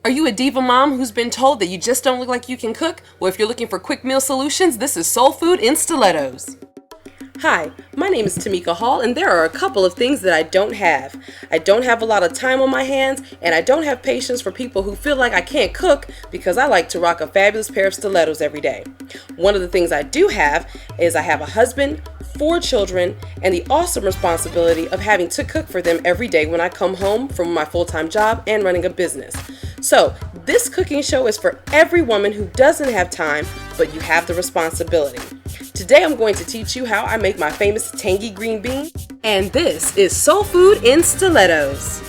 Are you a diva mom who's been told that you just don't look like you can cook? Well, if you're looking for quick meal solutions, this is soul food in stilettos. Hi, my name is Tamika Hall, and there are a couple of things that I don't have. I don't have a lot of time on my hands, and I don't have patience for people who feel like I can't cook because I like to rock a fabulous pair of stilettos every day. One of the things I do have is I have a husband, 4 children, and the awesome responsibility of having to cook for them every day when I come home from my full-time job and running a business. So, this cooking show is for every woman who doesn't have time, but you have the responsibility. Today I'm going to teach you how I make my famous tangy green beans, and this is soul food in stilettos.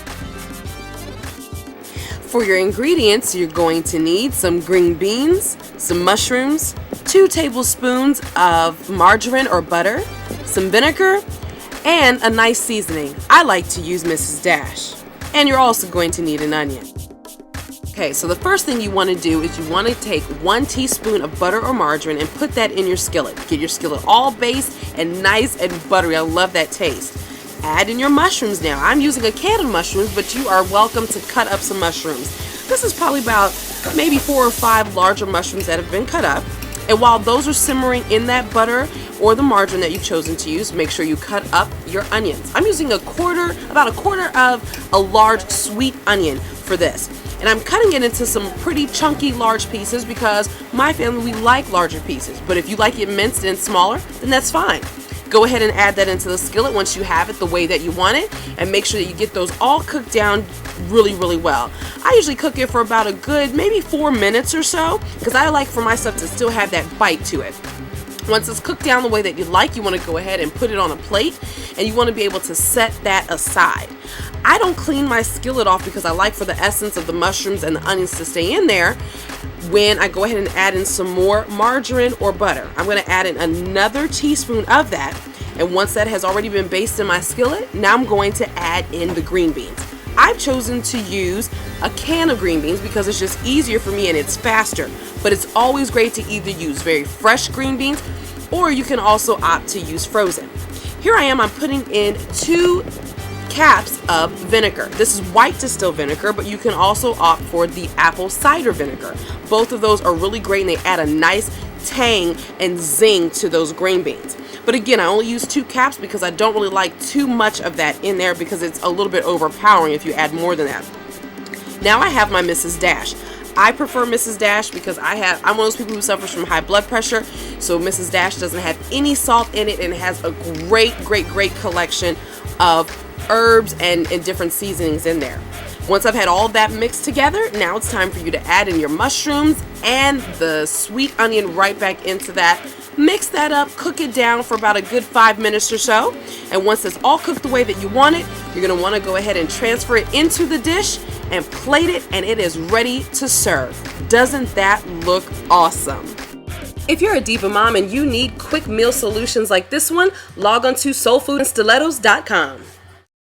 For your ingredients, you're going to need some green beans, some mushrooms, 2 tablespoons of margarine or butter, some vinegar, and a nice seasoning. I like to use Mrs. Dash. And you're also going to need an onion. Okay, so the first thing you want to do is you want to take 1 teaspoon of butter or margarine and put that in your skillet. Get your skillet all based and nice and buttery. I love that taste. Add in your mushrooms now. I'm using a can of mushrooms, but you are welcome to cut up some mushrooms. This is probably about maybe 4 or 5 larger mushrooms that have been cut up. And while those are simmering in that butter or the margarine that you've chosen to use, make sure you cut up your onions. I'm using about a quarter of a large sweet onion for this. And I'm cutting it into some pretty chunky large pieces because my family, we like larger pieces. But if you like it minced and smaller, then that's fine. Go ahead and add that into the skillet once you have it the way that you want it, and make sure that you get those all cooked down really, really well. I usually cook it for about a good maybe 4 minutes or so because I like for my stuff to still have that bite to it. Once it's cooked down the way that you like, you want to go ahead and put it on a plate, and you want to be able to set that aside. I don't clean my skillet off because I like for the essence of the mushrooms and the onions to stay in there when I go ahead and add in some more margarine or butter. I'm going to add in another teaspoon of that, and once that has already been basted in my skillet, now I'm going to add in the green beans. I've chosen to use a can of green beans because it's just easier for me and it's faster, but it's always great to either use very fresh green beans or you can also opt to use frozen. Here I am, I'm putting in 2 caps of vinegar. This is white distilled vinegar, but you can also opt for the apple cider vinegar. Both of those are really great and they add a nice tang and zing to those green beans. But again, I only use 2 caps because I don't really like too much of that in there because it's a little bit overpowering if you add more than that. Now I have my Mrs. Dash. I prefer Mrs. Dash because I'm one of those people who suffers from high blood pressure, so Mrs. Dash doesn't have any salt in it and it has a great collection of herbs and different seasonings in there. Once I've had all of that mixed together, now it's time for you to add in your mushrooms and the sweet onion right back into that. Mix that up, cook it down for about a good 5 minutes or so. And once it's all cooked the way that you want it, you're going to want to go ahead and transfer it into the dish and plate it, and it is ready to serve. Doesn't that look awesome? If you're a diva mom and you need quick meal solutions like this one, log on to soulfoodandstilettos.com.